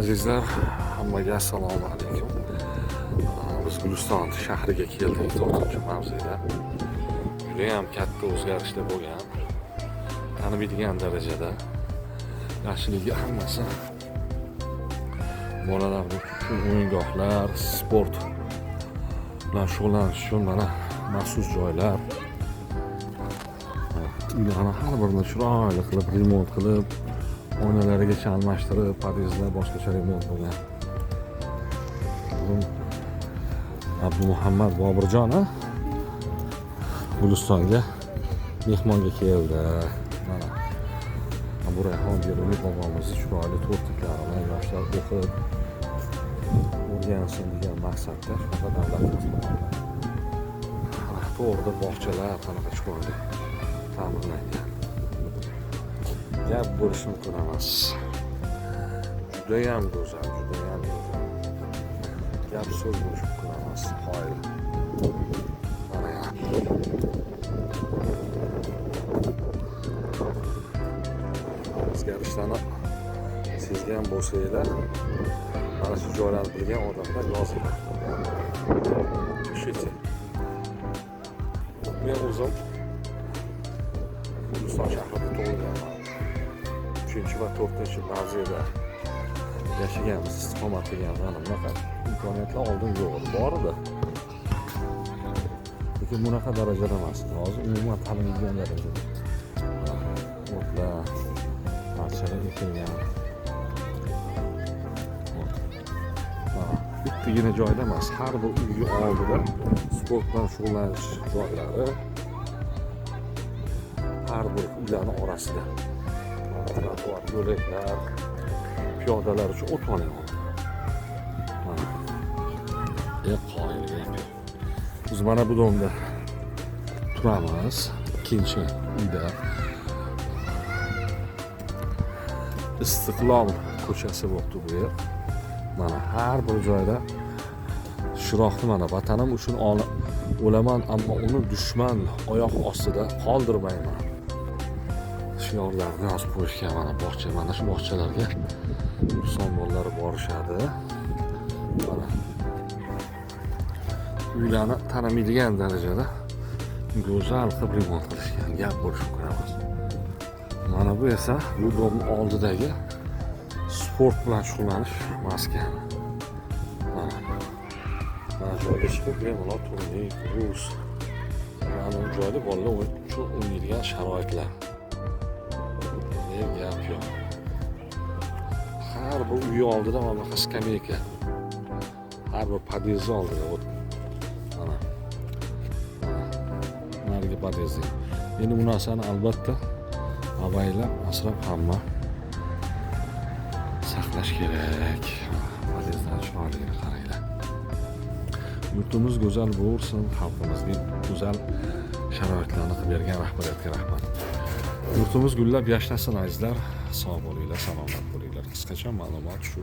Azizlar, hammaga assalomu alaykum. Biz Guliston shahriga keldik 4-mavzeda. Juda ham katta o'zgarishlar bo'lgan. Tanimaydigan darajada yaxshiligi hammasi. Bolalarning uchun o'yingohlar, sport bilan shug'ullanish uchun mana maxsus joylar. Uylarni har birini chiroyli qilib remont qilib, oynalarigacha almashtirib, podyezdlar boshqacha remont bo'lgan. Bugun Abdumuhammad Bobirjon Gulistonga mehmonga keldi. Mana Burayhon Beruniy bobomizni chiroyli to'rtliklari bilan yoshlar o'qib o'rgansin degan maqsadda shunaqa davlat to'g'rida bog'chalar qanaqa chiroyli ta'mirlangan. Gap bo'lishi mumkin emas. Judayam go'zal, judayam go'zal. Gap so'z bo'lishi mumkin emas. Qoyil. Mana o'zgarishlarni sezgan bo'lsanglar, mana shu joylarni bilgan odamlar yozinglar. Ishlaydi. Men o'zim Guliston shahrida tug'ilganman. 3-va 4-mavzeda yashaganmiz, istiqomat qilganman. Bunaqa imkoniyatlar oldin yo'q edi, bor edi. Lekin bunaqa darajada emas. Hozir umuman ta'minlangan darajada. O'tlar, narsalar ekilgan. Bittagina joyda emas, har bir uy oldida sport bilan shug'ullanish joylari har bir uylarning orasida. Trotuar, yo'laklar, piyodalar uchun o't olingan. Mana. Qoyil gap. Biz mana bu domda turamiz. Ikkinchi uyda. Istiqlol ko'chasi bo'ldi bu yer. Mana har bir joyda shiroqni mana vatanim uchun o'laman, ammo uni dushman oyoq ostida qoldirmayman. Shiorlarni yozib qo'yishgan mana bog'cha, mana shu bog'chalarga Guliston bolalari borishadi. Mana uylarni tanimaydigan darajada go'zal qilib remont qilishgan, gap bo'lishi mumkin emas. Mana bu esa bu domning oldidagi sport bilan shug'ullanish maskani. Mana joyga chiqib, bemalol turnik, rus, mana bu joyda bolalar uchun o'ynaydigan sharoitlar. Gap yo'q. Har bir uy oldida mana bu skameyka. Har bir podyezd oldida mana. Narigi podyezd. Endi bu narsani albatta avaylab, asrab hamma saqlash kerak. Podyezddan chiroyligini qaranglar. Yurtimiz go'zal bo'lsin, xalqimizga go'zal sharoitlarni qilib bergan rahbariyatga rahmat. Yurtimiz gullab yashnasin azizlar. Sog' bo'linglar, salomat bo'linglar. Qisqacha ma'lumot shu.